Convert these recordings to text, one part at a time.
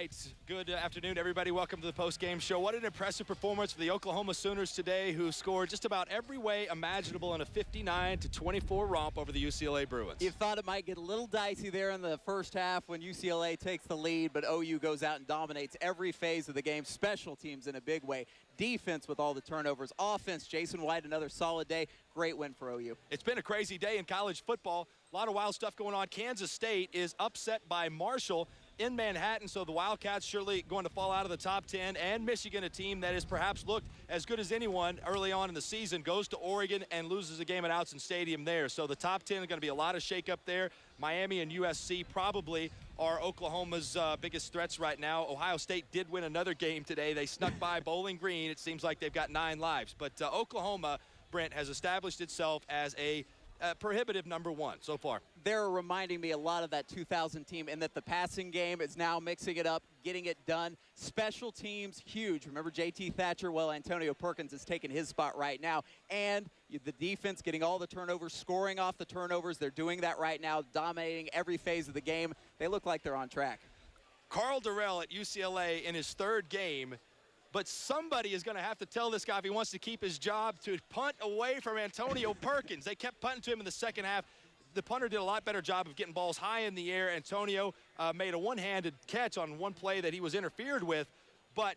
right, good afternoon, everybody. Welcome to the post-game show. What an impressive performance for the Oklahoma Sooners today, who scored just about every way imaginable in a 59-24 romp over the UCLA Bruins. You thought it might get a little dicey there in the first half when UCLA takes the lead, but OU goes out and dominates every phase of the game. Special teams in a big way. Defense with all the turnovers. Offense, Jason White, another solid day. Great win for OU. It's been a crazy day in college football. A lot of wild stuff going on. Kansas State is upset by Marshall in Manhattan, so the Wildcats surely going to fall out of the top 10. And Michigan, a team that has perhaps looked as good as anyone early on in the season, goes to Oregon and loses a game at Outson Stadium there. So the top 10 are going to be a lot of shakeup there. Miami and USC probably are Oklahoma's biggest threats right now. Ohio State did win another game today. They snuck by Bowling Green. It seems like they've got 9 lives. But Oklahoma, Brent, has established itself as a prohibitive number 1 so far. They're reminding me a lot of that 2000 team in that the passing game is now mixing it up, getting it done. Special teams, huge. Remember J.T. Thatcher? Well, Antonio Perkins has taken his spot right now. And the defense getting all the turnovers, scoring off the turnovers. They're doing that right now, dominating every phase of the game. They look like they're on track. Carl Durrell at UCLA in his 3rd game. But somebody is going to have to tell this guy if he wants to keep his job to punt away from Antonio Perkins. They kept punting to him in the second half. The punter did a lot better job of getting balls high in the air. Antonio made a one-handed catch on one play that he was interfered with. But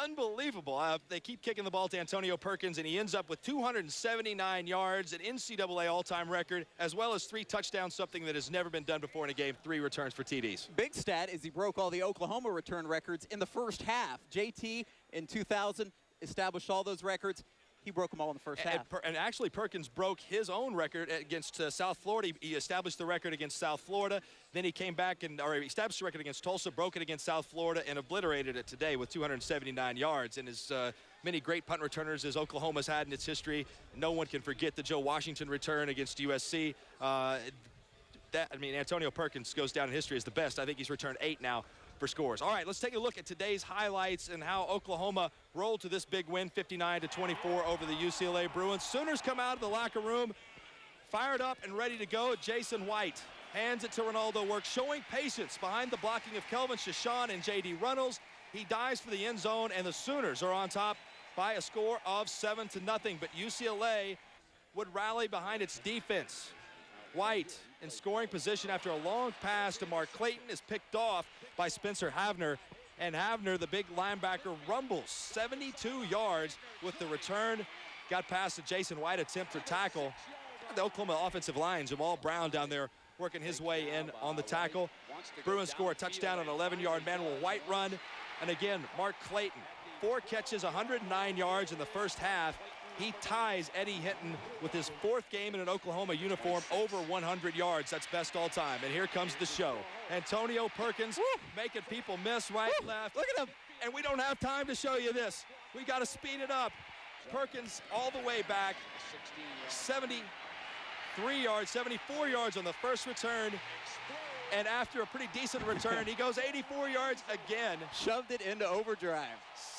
unbelievable. They keep kicking the ball to Antonio Perkins, and he ends up with 279 yards, an NCAA all-time record, as well as 3 touchdowns, something that has never been done before in a game, 3 returns for TDs. Big stat is he broke all the Oklahoma return records in the first half. JT in 2000 established all those records. He broke them all in the first half. And actually, Perkins broke his own record against South Florida. He established the record against South Florida. Then he came back he established the record against Tulsa, broke it against South Florida, and obliterated it today with 279 yards. And as many great punt returners as Oklahoma's had in its history, no one can forget the Joe Washington return against USC. Antonio Perkins goes down in history as the best. I think he's returned 8 now for scores. All right, let's take a look at today's highlights and how Oklahoma rolled to this big win, 59-24 over the UCLA Bruins. Sooners come out of the locker room fired up and ready to go. Jason White hands it to Ronaldo Works, showing patience behind the blocking of Kelvin Shashan and J.D. Runnels. He dives for the end zone, and the Sooners are on top by a score of 7-0. But UCLA would rally behind its defense. White in scoring position after a long pass to Mark Clayton is picked off by Spencer Havner. And Havner, the big linebacker, rumbles 72 yards with the return. Got past the Jason White attempt for tackle. The Oklahoma offensive line, Jamal Brown down there working his way in on the tackle. Bruins score a touchdown on an 11-yard Manuel White run. And again, Mark Clayton, 4 catches, 109 yards in the first half. He ties Eddie Hinton with his 4th game in an Oklahoma uniform over 100 yards. That's best all time. And here comes the show. Antonio Perkins making people miss right and left. Look at him. And we don't have time to show you this. We got to speed it up. Perkins all the way back. 73 yards, 74 yards on the first return. And after a pretty decent return, he goes 84 yards again. Shoved it into overdrive.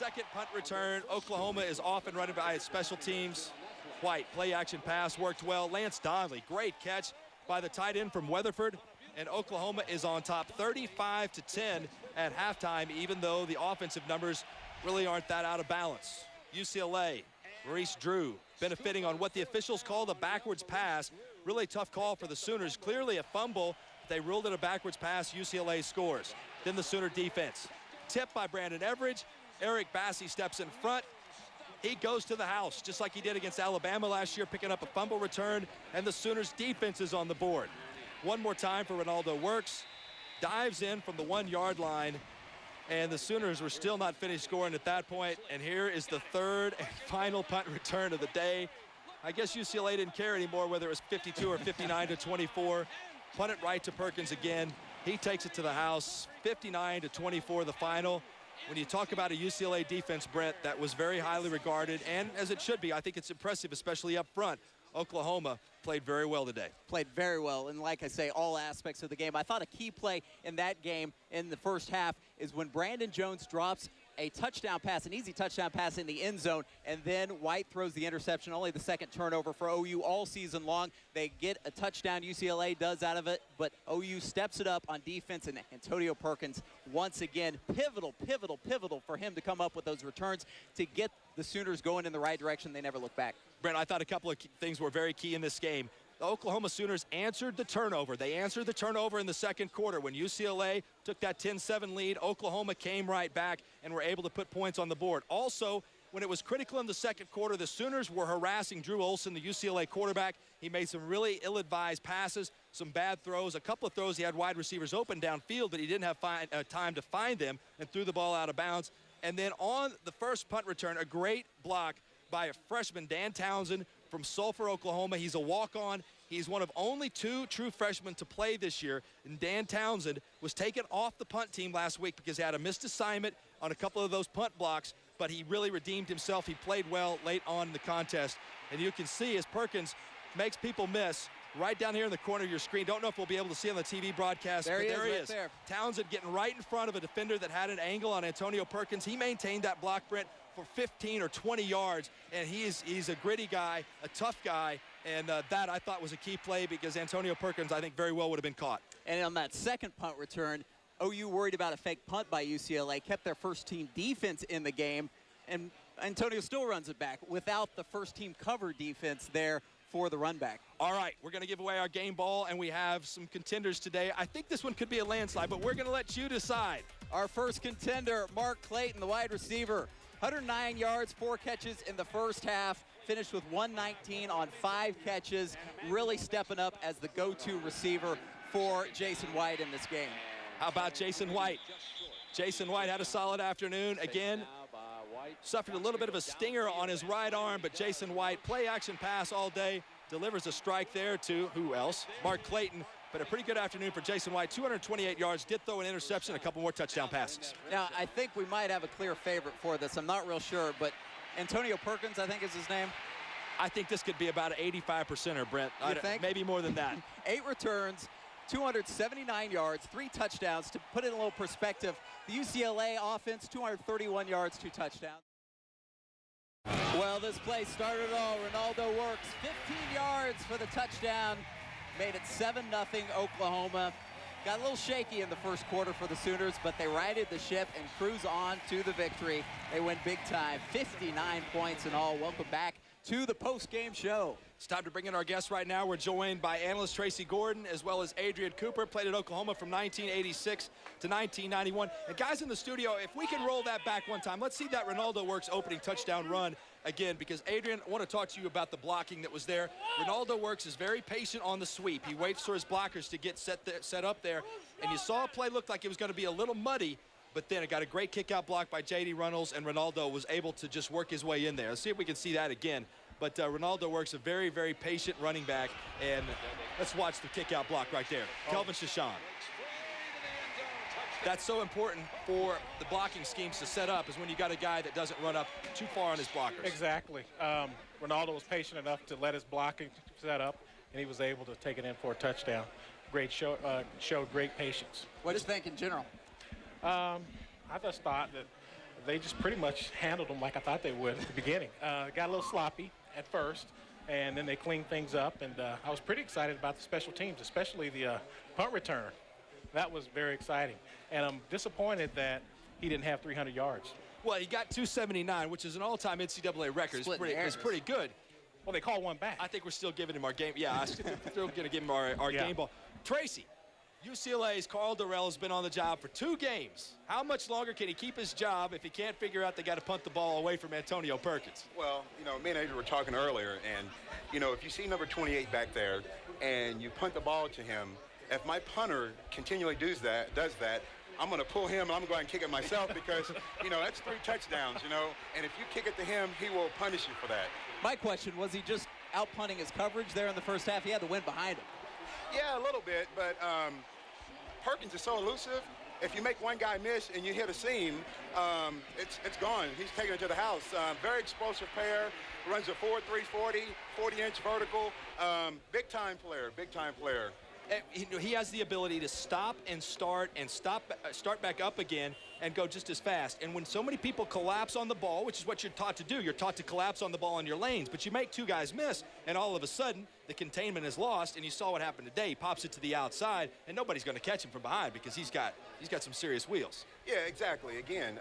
2nd punt return. Oklahoma is off and running by its special teams. White, play action pass, worked well. Lance Donnelly, great catch by the tight end from Weatherford. And Oklahoma is on top 35-10 at halftime, even though the offensive numbers really aren't that out of balance. UCLA, Maurice Drew, benefiting on what the officials call the backwards pass. Really tough call for the Sooners. Clearly a fumble. They ruled it a backwards pass. UCLA scores. Then the Sooner defense. Tipped by Brandon Everidge. Eric Bassey steps in front. He goes to the house, just like he did against Alabama last year, picking up a fumble return, and the Sooners defense is on the board. One more time for Ronaldo Works. Dives in from the 1-yard line, and the Sooners were still not finished scoring at that point. And here is the 3rd and final punt return of the day. I guess UCLA didn't care anymore whether it was 52 or 59-24. Punt it right to Perkins again. He takes it to the house. 59-24 the final. When you talk about a UCLA defense, Brent, that was very highly regarded, and as it should be, I think it's impressive, especially up front. Oklahoma played very well today. Played very well, and like I say, all aspects of the game. I thought a key play in that game in the first half is when Brandon Jones drops a touchdown pass, an easy touchdown pass in the end zone, and then White throws the interception, only the second turnover for OU all season long. They get a touchdown, UCLA does out of it, but OU steps it up on defense, and Antonio Perkins, once again, pivotal for him to come up with those returns to get the Sooners going in the right direction. They never look back. Brent, I thought a couple of things were very key in this game. The Oklahoma Sooners answered the turnover. They answered the turnover in the second quarter. When UCLA took that 10-7 lead, Oklahoma came right back and were able to put points on the board. Also, when it was critical in the second quarter, the Sooners were harassing Drew Olson, the UCLA quarterback. He made some really ill-advised passes, some bad throws. A couple of throws, he had wide receivers open downfield, but he didn't have time to find them and threw the ball out of bounds. And then on the first punt return, a great block by a freshman, Dan Townsend, from Sulphur, Oklahoma. He's a walk-on. He's one of only 2 true freshmen to play this year. And Dan Townsend was taken off the punt team last week because he had a missed assignment on a couple of those punt blocks, but he really redeemed himself. He played well late on in the contest. And you can see as Perkins makes people miss right down here in the corner of your screen. Don't know if we'll be able to see on the TV broadcast, but there he is. There. Townsend getting right in front of a defender that had an angle on Antonio Perkins. He maintained that block, Brent, for 15 or 20 yards, and he's a gritty guy, a tough guy, and that I thought was a key play because Antonio Perkins, I think, very well would have been caught. And on that second punt return, OU worried about a fake punt by UCLA, kept their first-team defense in the game, and Antonio still runs it back without the first-team cover defense there for the run back. All right, we're going to give away our game ball, and we have some contenders today. I think this one could be a landslide, but we're going to let you decide. Our first contender, Mark Clayton, the wide receiver. 109 yards, 4 catches in the first half, finished with 119 on 5 catches, really stepping up as the go-to receiver for Jason White in this game. How about Jason White? Jason White had a solid afternoon. Again, suffered a little bit of a stinger on his right arm, but Jason White, play-action pass all day, delivers a strike there to, who else? Mark Clayton. But a pretty good afternoon for Jason White. 228 yards, did throw an interception, a couple more touchdown passes. Now, I think we might have a clear favorite for this. I'm not real sure, but Antonio Perkins, I think is his name. I think this could be about an 85%er, Brent. You think? Maybe more than that. 8 returns, 279 yards, 3 touchdowns. To put it in a little perspective, the UCLA offense, 231 yards, 2 touchdowns. Well, this play started it all. Ronaldo works 15 yards for the touchdown. Made it 7-0 Oklahoma. Got a little shaky in the first quarter for the Sooners, but they righted the ship and cruise on to the victory. They win big time, 59 points in all. Welcome back to the post-game show. It's time to bring in our guests right now. We're joined by analyst Tracy Gordon as well as Adrian Cooper. Played at Oklahoma from 1986 to 1991. And guys in the studio, if we can roll that back one time, let's see that Ronaldo Works opening touchdown run again, because Adrian, I want to talk to you about the blocking that was there. Ronaldo Works is very patient on the sweep. He waits for his blockers to get set up there. And you saw a play looked like it was going to be a little muddy, but then it got a great kick-out block by J.D. Runnels, and Ronaldo was able to just work his way in there. Let's see if we can see that again. But Ronaldo Works a very, very patient running back, and let's watch the kick-out block right there. Kelvin Shashan. That's so important for the blocking schemes to set up, is when you got a guy that doesn't run up too far on his blockers. Exactly. Ronaldo was patient enough to let his blocking set up, and he was able to take it in for a touchdown. Great show, showed great patience. What do you think in general? I just thought that they just pretty much handled them like I thought they would at the beginning. Got a little sloppy at first, and then they cleaned things up, and I was pretty excited about the special teams, especially the punt return. That was very exciting, and I'm disappointed that he didn't have 300 yards. Well, he got 279, which is an all-time NCAA record. It's pretty good. Well, they called one back. I think we're still giving him our game. Yeah, I'm still going to give him our game ball. Tracy, UCLA's Carl Durrell has been on the job for 2 games. How much longer can he keep his job if he can't figure out they got to punt the ball away from Antonio Perkins? Well, you know, me and Adrian were talking earlier, and, you know, if you see number 28 back there and you punt the ball to him, if my punter continually does that, I'm going to pull him and I'm going to kick it myself because, you know, that's 3 touchdowns, you know, and if you kick it to him, he will punish you for that. My question, was he just out punting his coverage there in the first half? He had the wind behind him. Yeah, a little bit, but Perkins is so elusive. If you make one guy miss and you hit a seam, it's gone. He's taking it to the house. Very explosive player, runs a 4.3 40, 40-inch vertical. Big-time player. He has the ability to stop and start back up again. and go just as fast. And when so many people collapse on the ball, which is what you're taught to do, you're taught to collapse on the ball in your lanes, but you make two guys miss, and all of a sudden, the containment is lost, and you saw what happened today. He pops it to the outside, and nobody's going to catch him from behind because he's got some serious wheels. Yeah, exactly. Again,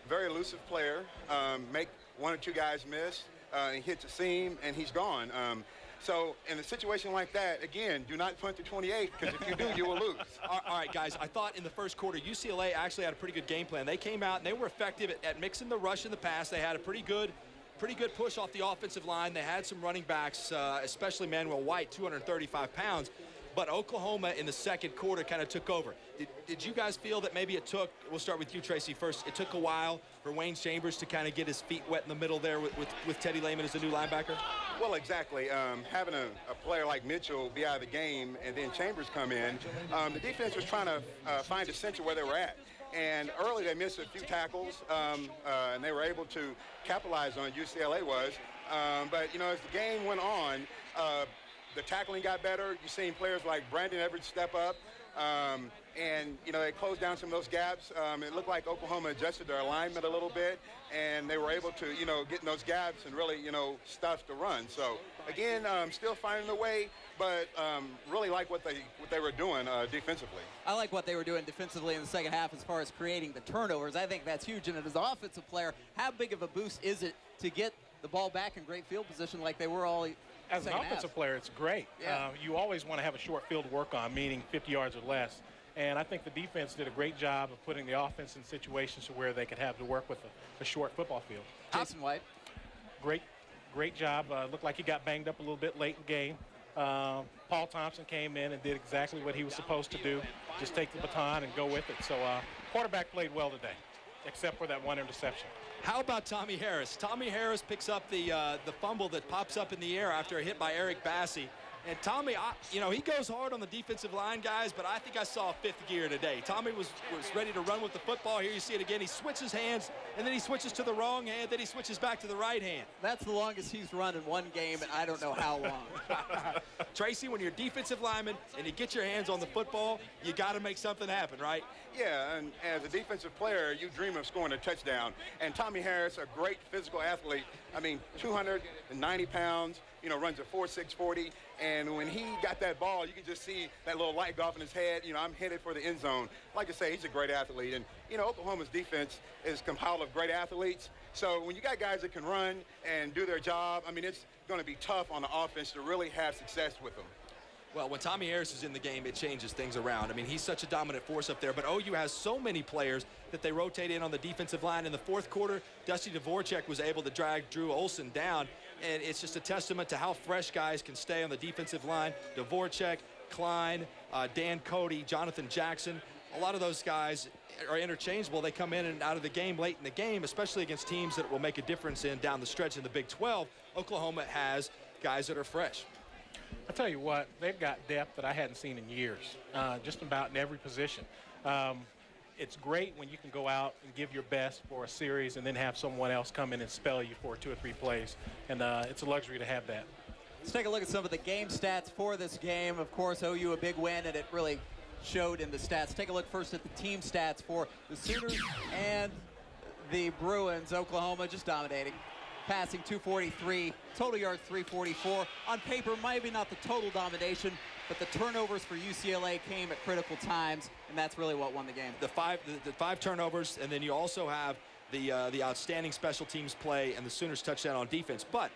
very elusive player. Make one or two guys miss, he hits a seam, and he's gone. So in a situation like that, again, do not punt to 28, because if you do, you will lose. All right, guys, I thought in the first quarter, UCLA actually had a pretty good game plan. They came out, and they were effective at mixing the rush and the pass. They had a pretty good push off the offensive line. They had some running backs, especially Manuel White, 235 pounds. But Oklahoma in the second quarter kind of took over. Did you guys feel that maybe it took, we'll start with you, Tracy, first, it took a while for Wayne Chambers to kind of get his feet wet in the middle there with Teddy Lehman as the new linebacker? Well, exactly. Having a player like Mitchell be out of the game and then Chambers come in, the defense was trying to find a sense of where they were at. And early they missed a few tackles, and they were able to capitalize on it, UCLA was. But, you know, as the game went on, the tackling got better. You've seen players like Brandon Everett step up, and, you know, they closed down some of those gaps. It looked like Oklahoma adjusted their alignment a little bit, and they were able to, you know, get in those gaps and really, you know, stuff the run. So, again, still finding the way, but really like what they were doing defensively. I like what they were doing defensively in the second half as far as creating the turnovers. I think that's huge. And as an offensive player, how big of a boost is it to get the ball back in great field position like they were all as an offensive player, it's great. Yeah. You always want to have a short field to work on, meaning 50 yards or less. And I think the defense did a great job of putting the offense in situations to where they could have to work with a short football field. Jason White. Great job. Looked like he got banged up a little bit late in the game. Paul Thompson came in and did exactly what he was supposed to do, just take the baton and go with it. So quarterback played well today, except for that one interception. How about Tommy Harris? Tommy Harris picks up the fumble that pops up in the air after a hit by Eric Bassey. And Tommy, you know, he goes hard on the defensive line, guys, but I think I saw fifth gear today. Tommy was ready to run with the football. Here you see it again. He switches hands, and then he switches to the wrong hand, then he switches back to the right hand. That's the longest he's run in one game, and I don't know how long. Tracy, when you're a defensive lineman and you get your hands on the football, you got to make something happen, right? Yeah, and as a defensive player, you dream of scoring a touchdown. And Tommy Harris, a great physical athlete, I mean, 290 pounds, you know, runs a 4.6 40. And when he got that ball, you could just see that little light go off in his head. You know, I'm headed for the end zone. Like I say, he's a great athlete. And, you know, Oklahoma's defense is compiled of great athletes. So when you got guys that can run and do their job, I mean, it's going to be tough on the offense to really have success with them. Well, when Tommy Harris is in the game, it changes things around. I mean, he's such a dominant force up there, but OU has so many players that they rotate in on the defensive line. In the fourth quarter, Dusty Dvorak was able to drag Drew Olson down, and it's just a testament to how fresh guys can stay on the defensive line. Dvorak, Klein, Dan Cody, Jonathan Jackson, a lot of those guys are interchangeable. They come in and out of the game late in the game, especially against teams that will make a difference in down the stretch in the Big 12. Oklahoma has guys that are fresh. I tell you what, they've got depth that I hadn't seen in years, just about in every position. It's great when you can go out and give your best for a series and then have someone else come in and spell you for 2 or 3 plays, and it's a luxury to have that. Let's take a look at some of the game stats for this game. Of course, OU a big win, and it really showed in the stats. Take a look first at the team stats for the Sooners and the Bruins. Oklahoma just dominating. Passing 243, total yards 344. On paper, maybe not the total domination, but the turnovers for UCLA came at critical times, and that's really what won the game. The five turnovers, and then you also have the outstanding special teams play and the Sooners touchdown on defense. But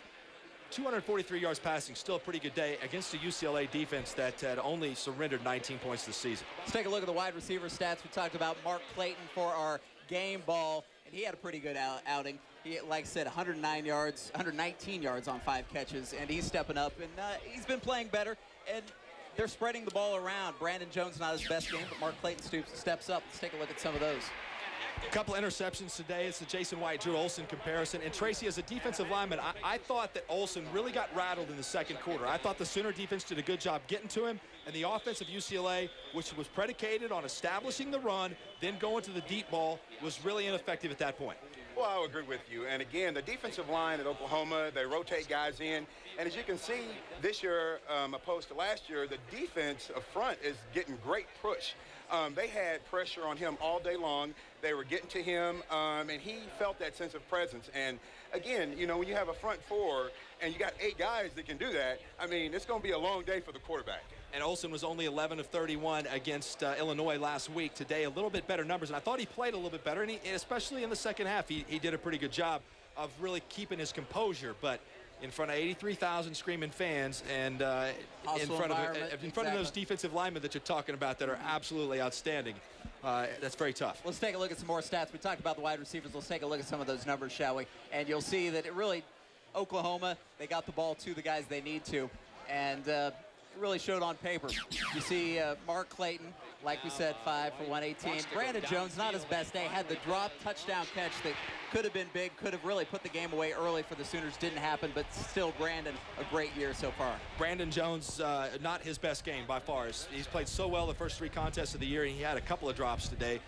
243 yards passing, still a pretty good day against a UCLA defense that had only surrendered 19 points this season. Let's take a look at the wide receiver stats. We talked about Mark Clayton for our game ball, and he had a pretty good outing. He, like I said, 119 yards on 5 catches, and he's stepping up, and he's been playing better, and they're spreading the ball around. Brandon Jones, not his best game, but Mark Clayton steps up. Let's take a look at some of those. A couple interceptions today. It's the Jason White-Drew Olson comparison. And Tracy, as a defensive lineman, I thought that Olson really got rattled in the second quarter. I thought the Sooner defense did a good job getting to him, and the offense of UCLA, which was predicated on establishing the run, then going to the deep ball, was really ineffective at that point. Well, I agree with you. And again, the defensive line at Oklahoma, they rotate guys in. And as you can see this year, opposed to last year, the defense up front is getting great push. They had pressure on him all day long. They were getting to him, and he felt that sense of presence. And again, you know, when you have a front four and you got 8 guys that can do that, I mean, it's going to be a long day for the quarterback. And Olsen was only 11 of 31 against Illinois last week. Today, a little bit better numbers, and I thought he played a little bit better, and especially in the second half, he did a pretty good job of really keeping his composure. But in front of 83,000 screaming fans and in front of those defensive linemen that you're talking about that are absolutely outstanding, that's very tough. Let's take a look at some more stats. We talked about the wide receivers. Let's take a look at some of those numbers, shall we? And you'll see that it really, Oklahoma, they got the ball to the guys they need to, and it really showed on paper. You see Mark Clayton, like we said, 5 for 118. Brandon Jones, not his best day, had the drop touchdown catch that could have been big, could have really put the game away early for the Sooners. Didn't happen, but still, Brandon, a great year so far. Brandon Jones, not his best game by far. He's played so well the first 3 contests of the year, and he had a couple of drops today,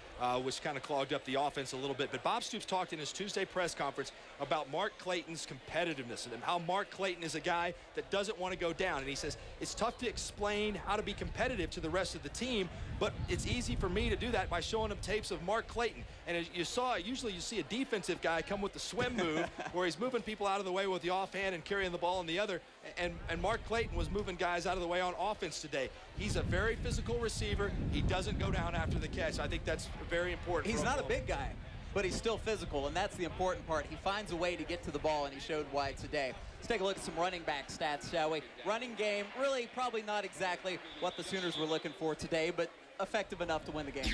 which kind of clogged up the offense a little bit. But Bob Stoops talked in his Tuesday press conference about Mark Clayton's competitiveness and how Mark Clayton is a guy that doesn't want to go down. And he says, it's tough to explain how to be competitive to the rest of the team, but it's easy for me to do that by showing them tapes of Mark Clayton. And as you saw, usually you see a defensive guy come with the swim move where he's moving people out of the way with the offhand and carrying the ball in the other. And Mark Clayton was moving guys out of the way on offense today. He's a very physical receiver. He doesn't go down after the catch. I think that's very important. He's not a big guy, but he's still physical, and that's the important part. He finds a way to get to the ball, and he showed why today. Let's take a look at some running back stats, shall we? Running game, really probably not exactly what the Sooners were looking for today, but effective enough to win the game.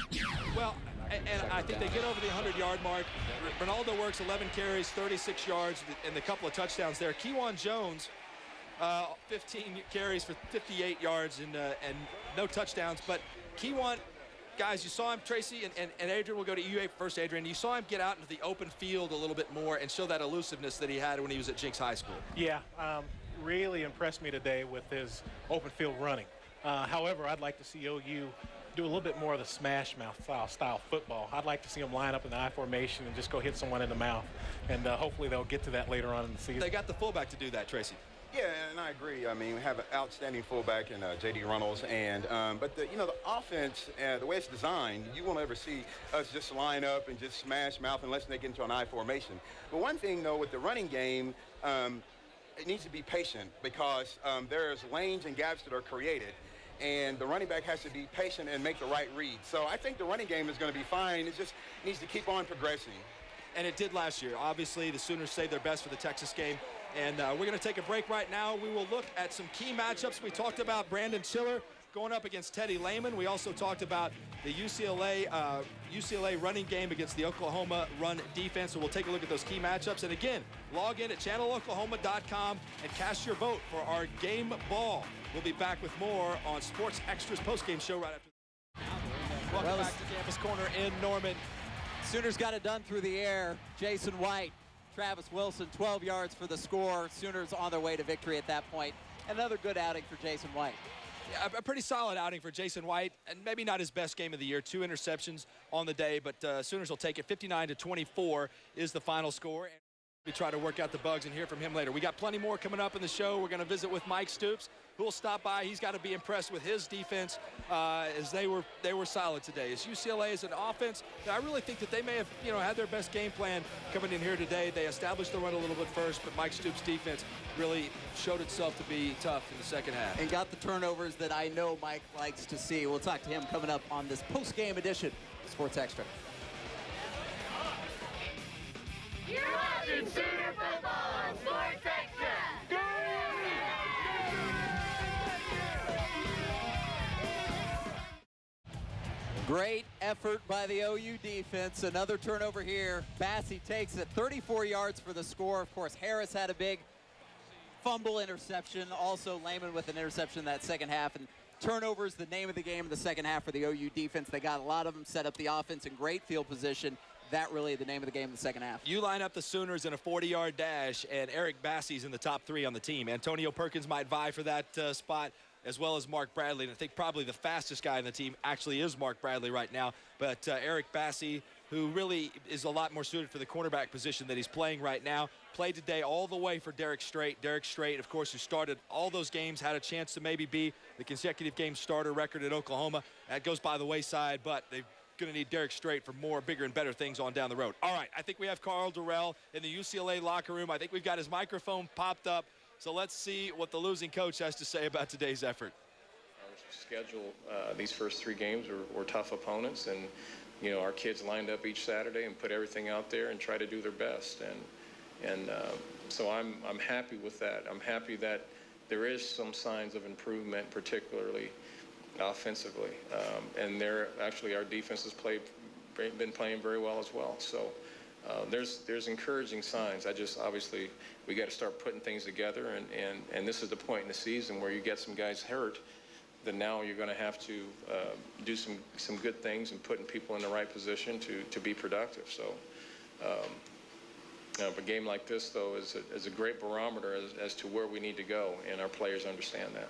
Well, and I think they get over the 100-yard mark. Ronaldo works 11 carries, 36 yards, and a couple of touchdowns there. Kewan Jones, 15 carries for 58 yards and no touchdowns. But Kewan, guys, you saw him, Tracy, and Adrian will go to you first, Adrian. You saw him get out into the open field a little bit more and show that elusiveness that he had when he was at Jinx High School. Yeah, really impressed me today with his open field running. However, I'd like to see OU do a little bit more of the smash mouth style football. I'd like to see them line up in the I formation and just go hit someone in the mouth. And hopefully they'll get to that later on in the season. They got the fullback to do that, Tracy. Yeah, and I agree. I mean, we have an outstanding fullback in J.D. Runnels, and but the offense, the way it's designed, you won't ever see us just line up and just smash mouth unless they get into an I formation. But one thing though, with the running game, it needs to be patient because there's lanes and gaps that are created, and the running back has to be patient and make the right read. So I think the running game is going to be fine. It just needs to keep on progressing. And it did last year. Obviously, the Sooners saved their best for the Texas game. And we're going to take a break right now. We will look at some key matchups. We talked about Brandon Chiller going up against Teddy Lehman. We also talked about the UCLA running game against the Oklahoma run defense. So we'll take a look at those key matchups. And again, log in at channeloklahoma.com and cast your vote for our game ball. We'll be back with more on Sports Extra's postgame show right after this. Welcome back to Campus Corner in Norman. Sooners got it done through the air. Jason White, Travis Wilson, 12 yards for the score. Sooners on their way to victory at that point. Another good outing for Jason White. Yeah, a pretty solid outing for Jason White, and maybe not his best game of the year. 2 interceptions on the day, but Sooners will take it. 59-24 is the final score. We try to work out the bugs and hear from him later. We got plenty more coming up in the show. We're going to visit with Mike Stoops, who will stop by. He's got to be impressed with his defense as they were solid today. As UCLA is an offense, I really think that they may have had their best game plan coming in here today. They established the run a little bit first, but Mike Stoops' defense really showed itself to be tough in the second half. And got the turnovers that I know Mike likes to see. We'll talk to him coming up on this post-game edition of Sports Extra. You're watching Sooner Football on Sports Extra. Great effort by the OU defense. Another turnover here. Bassey takes it 34 yards for the score. Of course, Harris had a big fumble interception. Also, Lehman with an interception in that second half. And turnovers, the name of the game in the second half for the OU defense. They got a lot of them, set up the offense in great field position. That really the name of the game in the second half. You line up the Sooners in a 40-yard dash, and Eric Bassey's in the top 3 on the team. Antonio Perkins might vie for that spot, as well as Mark Bradley. And I think probably the fastest guy on the team actually is Mark Bradley right now. But Eric Bassey who really is a lot more suited for the cornerback position that he's playing right now. Played today all the way for Derek Strait. Derek Strait, of course, who started all those games, had a chance to maybe be the consecutive game starter record at Oklahoma. That goes by the wayside, but they're going to need Derek Strait for more, bigger, and better things on down the road. All right, I think we have Carl Durrell in the UCLA locker room. I think we've got his microphone popped up. So let's see what the losing coach has to say about today's effort. Our schedule, these first 3 games were tough opponents, and you know, our kids lined up each Saturday and put everything out there and try to do their best. And so I'm happy with that. I'm happy that there is some signs of improvement, particularly offensively. And actually our defense has been playing very well as well. So there's encouraging signs. Obviously we got to start putting things together, and this is the point in the season where you get some guys hurt. Then now you're going to have to do some good things and putting people in the right position to be productive. So a game like this, though, is a great barometer as to where we need to go, and our players understand that.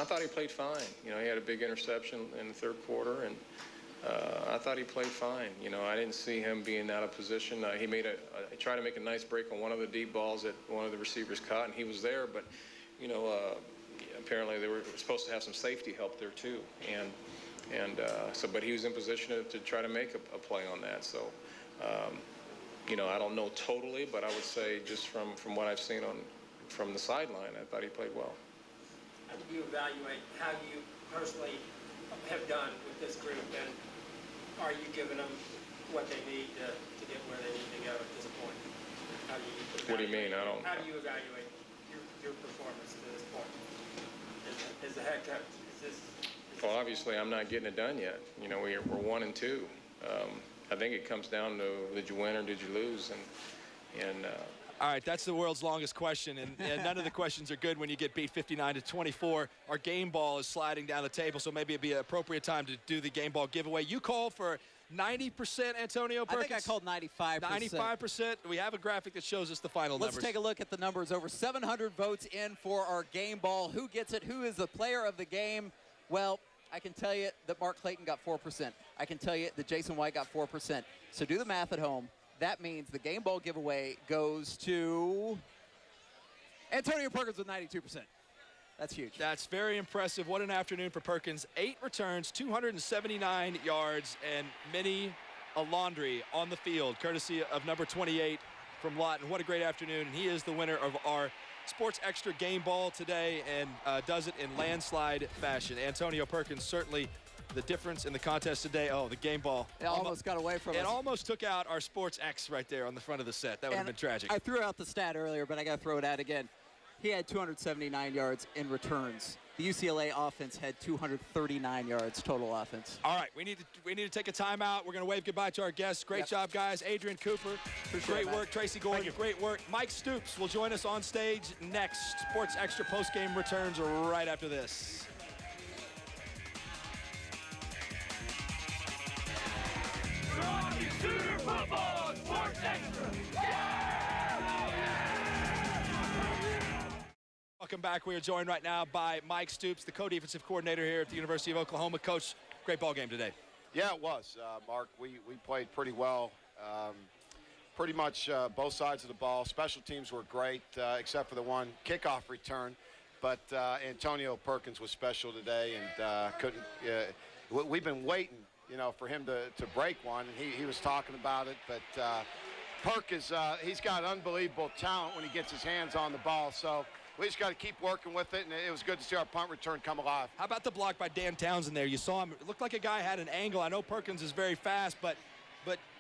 I thought he played fine. You know, he had a big interception in the third quarter, and I thought he played fine. You know, I didn't see him being out of position. He tried to make a nice break on one of the deep balls that one of the receivers caught, and he was there. But, you know, apparently they were supposed to have some safety help there too. But he was in position to try to make a play on that. So, you know, I don't know totally, but I would say just from what I've seen from the sideline, I thought he played well. How do you evaluate how you personally have done with this group, and are you giving them what they need to get where they need to go at this point? What do you mean? How do you evaluate your performance to this point? Is the head coach? Well, obviously, I'm not getting it done yet. You know, we're 1 and 2. I think it comes down to did you win or did you lose, and all right, that's the world's longest question, and none of the questions are good when you get beat 59-24. Our game ball is sliding down the table, so maybe it'd be an appropriate time to do the game ball giveaway. You called for 90%, Antonio Perkins? I think I called 95%. 95%. We have a graphic that shows us the final numbers. Let's take a look at the numbers. Over 700 votes in for our game ball. Who gets it? Who is the player of the game? Well, I can tell you that Mark Clayton got 4%. I can tell you that Jason White got 4%. So do the math at home. That means the game ball giveaway goes to Antonio Perkins with 92%. That's huge. That's very impressive. What an afternoon for Perkins. 8 returns, 279 yards, and many a laundry on the field, courtesy of number 28 from Lawton. What a great afternoon. And he is the winner of our Sports Extra game ball today, and does it in landslide fashion. Antonio Perkins certainly the difference in the contest today. Oh, the game ball. It almost got away from us. It almost took out our Sports X right there on the front of the set. That would have been tragic. I threw out the stat earlier, but I got to throw it out again. He had 279 yards in returns. The UCLA offense had 239 yards total offense. All right, we need to take a timeout. We're going to wave goodbye to our guests. Great job, guys. Adrian Cooper, great work. Tracy Gordon, great work. Mike Stoops will join us on stage next. Sports Extra postgame returns right after this. Sooner football, Sports Extra. Welcome back. We are joined right now by Mike Stoops, the co-defensive coordinator here at the University of Oklahoma. Coach, great ball game today. Yeah, it was, Mark. We played pretty well. Pretty much both sides of the ball. Special teams were great, except for the one kickoff return. But Antonio Perkins was special today, and couldn't. We've been waiting, for him to break one, and he was talking about it. But Perk he's got unbelievable talent when he gets his hands on the ball. So we just got to keep working with it, and it was good to see our punt return come alive. How about the block by Dan Townsend there? You saw him. It looked like a guy had an angle. I know Perkins is very fast, but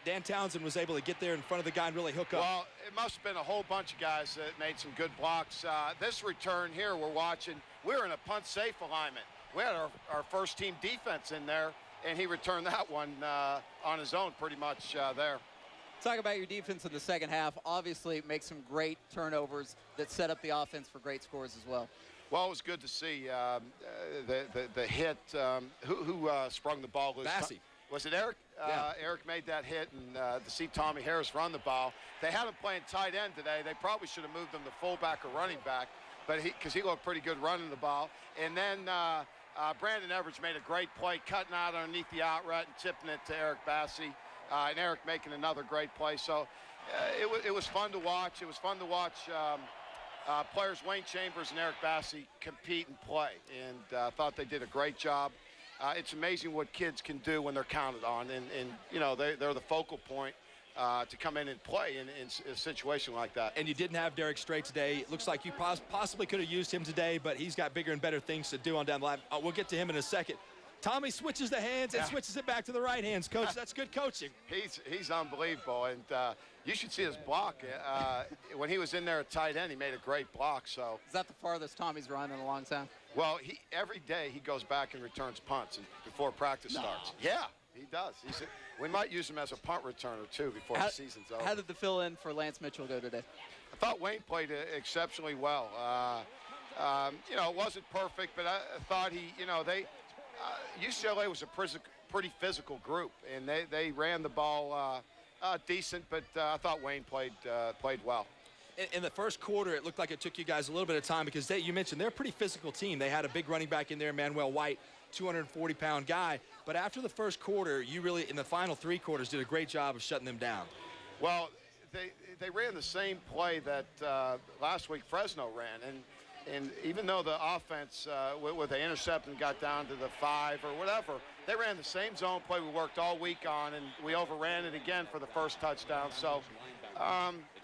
Dan Townsend was able to get there in front of the guy and really hook up. Well, it must have been a whole bunch of guys that made some good blocks. This return here we're watching, we're in a punt-safe alignment. We had our first-team defense in there, and he returned that one on his own pretty much there. Talk about your defense in the second half. Obviously, make some great turnovers that set up the offense for great scores as well. Well, it was good to see the hit. Who sprung the ball loose? Bassey. Was it Eric? Yeah. Eric made that hit, and to see Tommy Harris run the ball. They had him playing tight end today. They probably should have moved him to fullback or running back. but because he looked pretty good running the ball. And then Brandon Everidge made a great play, cutting out underneath the out route and tipping it to Eric Bassey, and Eric making another great play. So it was fun to watch. It was fun to watch players Wayne Chambers and Eric Bassey compete and play, and I thought they did a great job. It's amazing what kids can do when they're counted on, and you know, they're the focal point to come in and play in a situation like that. And you didn't have Derek Strait today. It looks like you possibly could have used him today, but he's got bigger and better things to do on down the line. We'll get to him in a second. Tommy switches the hands and switches it back to the right hands. Coach, that's good coaching. He's unbelievable, and you should see his block. When he was in there at tight end, he made a great block. So Is that the farthest Tommy's run in a long time? well, every day he goes back and returns punts before practice starts. Yeah, he does. We might use him as a punt returner too before the season's over. How did the fill-in for Lance Mitchell go today? I thought Wayne played exceptionally well. You know, it wasn't perfect, but I thought UCLA was a pretty physical group, and they ran the ball decent, but I thought Wayne played well. In the first quarter, it looked like it took you guys a little bit of time because you mentioned they're a pretty physical team. They had a big running back in there, Manuel White, 240-pound guy. But after the first quarter, you really, in the final 3 quarters, did a great job of shutting them down. Well, they ran the same play that last week Fresno ran, and even though the offense with the interception got down to the 5 or whatever, they ran the same zone play we worked all week on, and we overran it again for the first touchdown. So,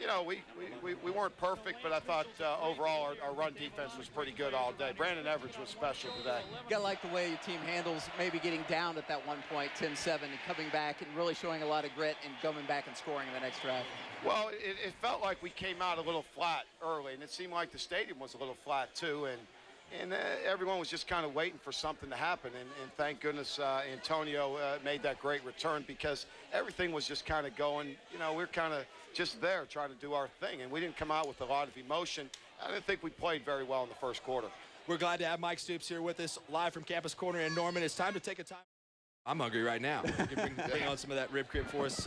you know, we weren't perfect, but I thought overall our run defense was pretty good all day. Brandon Everidge was special today. You got to like the way your team handles maybe getting down at that one point, 10-7, and coming back and really showing a lot of grit and coming back and scoring in the next drive. Well, it felt like we came out a little flat early, and it seemed like the stadium was a little flat too, and everyone was just kind of waiting for something to happen, and thank goodness Antonio made that great return, because everything was just kind of going, you know, we're kind of just there trying to do our thing, and we didn't come out with a lot of emotion. I didn't think we played very well in the first quarter. We're glad to have Mike Stoops here with us live from Campus Corner in Norman. It's time to take a time. I'm hungry right now. You can bring on some of that rib crib for us.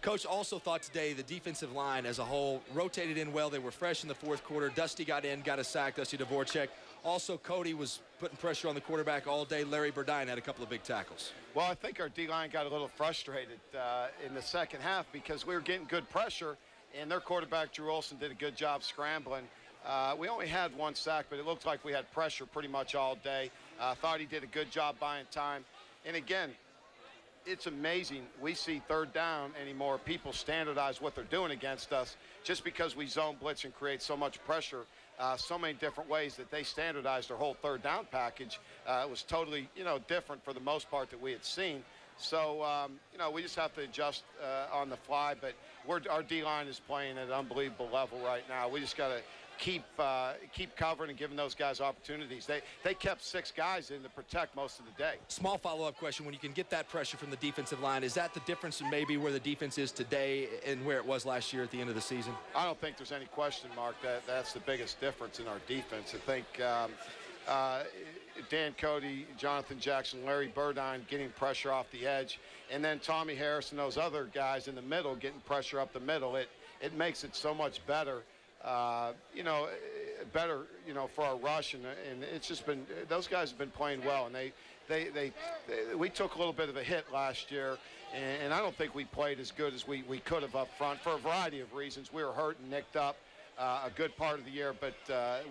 Coach also thought today the defensive line as a whole rotated in well. They were fresh in the fourth quarter. Dusty got in, got a sack, Dusty Dvorak. Also, Cody was putting pressure on the quarterback all day. Larry Burdine had a couple of big tackles. Well, I think our D-line got a little frustrated in the second half because we were getting good pressure, and their quarterback, Drew Olson, did a good job scrambling. We only had 1 sack, but it looked like we had pressure pretty much all day. Thought he did a good job buying time. And again, it's amazing. We see third down anymore. People standardize what they're doing against us just because we zone blitz and create so much pressure, so many different ways that they standardized their whole third down package. It was totally, you know, different for the most part that we had seen. So, you know, we just have to adjust on the fly. But our D-line is playing at an unbelievable level right now. We just got to keep covering and giving those guys opportunities. They kept 6 guys in to protect most of the day. Small follow-up question. When you can get that pressure from the defensive line, is that the difference in maybe where the defense is today and where it was last year at the end of the season? I don't think there's any question, Mark, that's the biggest difference in our defense. I think Dan Cody, Jonathan Jackson, Larry Burdine getting pressure off the edge, and then Tommy Harris and those other guys in the middle getting pressure up the middle. It makes it so much better. You know, better, you know, for our rush, and it's just been, those guys have been playing well, and we took a little bit of a hit last year, and I don't think we played as good as we could have up front for a variety of reasons. We were hurt and nicked up a good part of the year, but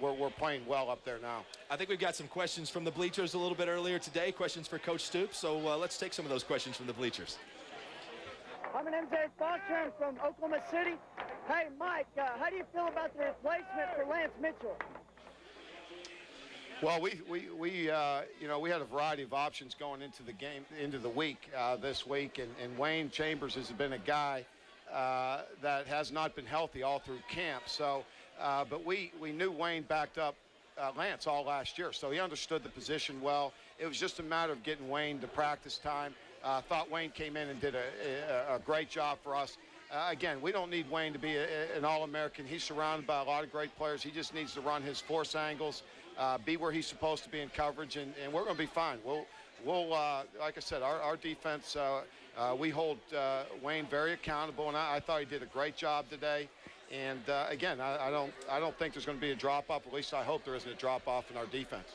we're playing well up there now. I think we've got some questions from the bleachers a little bit earlier today, questions for Coach Stoops, so let's take some of those questions from the bleachers. I'm an MJ Foster. I'm from Oklahoma City. Hey, Mike, how do you feel about the replacement for Lance Mitchell? Well, you know, we had a variety of options going into the game, into the week this week, and Wayne Chambers has been a guy that has not been healthy all through camp. So, but we knew Wayne backed up Lance all last year, so he understood the position well. It was just a matter of getting Wayne to practice time. Thought Wayne came in and did a great job for us. Again, we don't need Wayne to be an All-American. He's surrounded by a lot of great players. He just needs to run his force angles, be where he's supposed to be in coverage, and we're going to be fine. We'll like I said, our defense, we hold Wayne very accountable, and I thought he did a great job today. And again, I don't think there's going to be a drop-off. At least I hope there isn't a drop-off in our defense.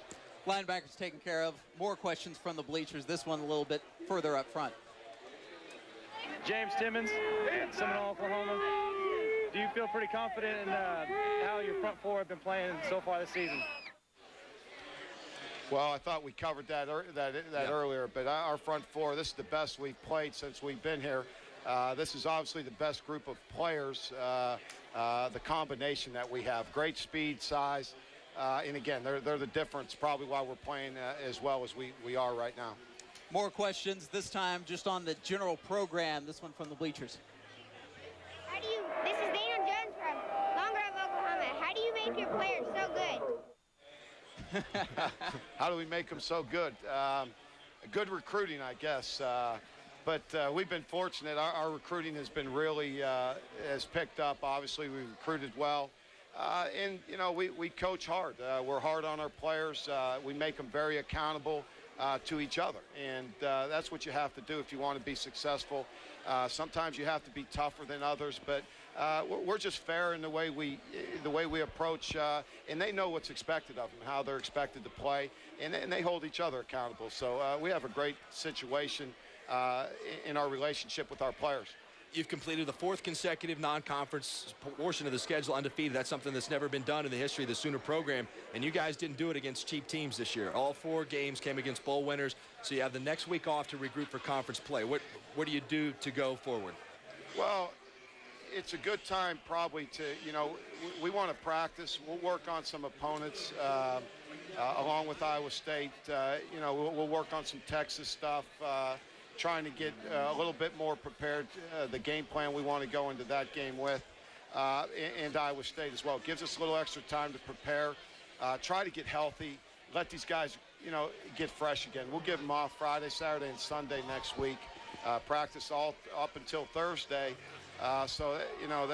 Linebackers taken care of. More questions from the bleachers. This one a little bit further up front. James Timmons, Seminole, Oklahoma. Do you feel pretty confident in how your front four have been playing so far this season? Well, I thought we covered that earlier, but our front four, this is the best we've played since we've been here. This is obviously the best group of players, the combination that we have. Great speed, size, and again, they're the difference, probably why we're playing as well as we are right now. More questions, this time just on the general program. This one from the bleachers. This is Daniel Jones from Long Grove, Oklahoma. How do you make your players so good? How do we make them so good? Good recruiting, I guess. But we've been fortunate. Our recruiting has been really has picked up. Obviously, we recruited well. And, you know, we coach hard. We're hard on our players. We make them very accountable to each other. And that's what you have to do if you want to be successful. Sometimes you have to be tougher than others, but we're just fair in the way we approach, and they know what's expected of them, how they're expected to play, and they hold each other accountable. So we have a great situation in our relationship with our players. You've completed the 4th consecutive non-conference portion of the schedule undefeated. That's something that's never been done in the history of the Sooner program, and you guys didn't do it against cheap teams this year. All 4 games came against bowl winners, so you have the next week off to regroup for conference play. What do you do to go forward? Well, it's a good time probably to, you know, we want to practice. We'll work on some opponents along with Iowa State. You know, we'll work on some Texas stuff. Trying to get a little bit more prepared, the game plan we want to go into that game with, and Iowa State as well. It gives us a little extra time to prepare, try to get healthy, let these guys, you know, get fresh again. We'll give them off Friday, Saturday, and Sunday next week. Practice all up until Thursday. So, you know,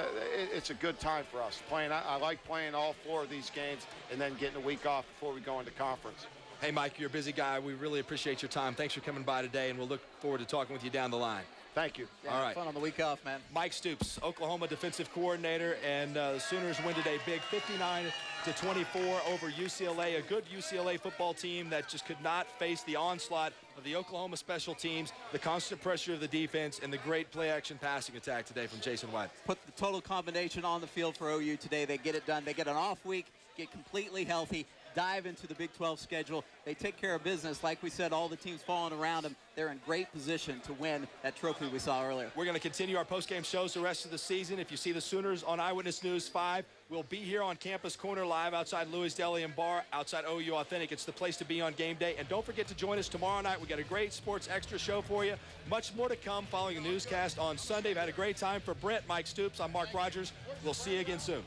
it's a good time for us. I like playing all 4 of these games and then getting a week off before we go into conference. Hey, Mike, you're a busy guy. We really appreciate your time. Thanks for coming by today, and we'll look forward to talking with you down the line. Thank you. Yeah, all right. Fun on the week off, man. Mike Stoops, Oklahoma defensive coordinator, and the Sooners win today big, 59-24 over UCLA, a good UCLA football team that just could not face the onslaught of the Oklahoma special teams, the constant pressure of the defense, and the great play-action passing attack today from Jason White. Put the total combination on the field for OU today. They get it done. They get an off week, get completely healthy, dive into the Big 12 schedule. They take care of business. Like we said, all the teams falling around them. They're in great position to win that trophy we saw earlier. We're going to continue our post-game shows the rest of the season. If you see the Sooners on Eyewitness News 5, we'll be here on Campus Corner live outside Louis Deli and Bar, outside OU Authentic. It's the place to be on game day. And don't forget to join us tomorrow night. We got a great sports extra show for you. Much more to come following a newscast on Sunday. We've had a great time. For Brent, Mike Stoops, I'm Mark Rogers. We'll see you again soon.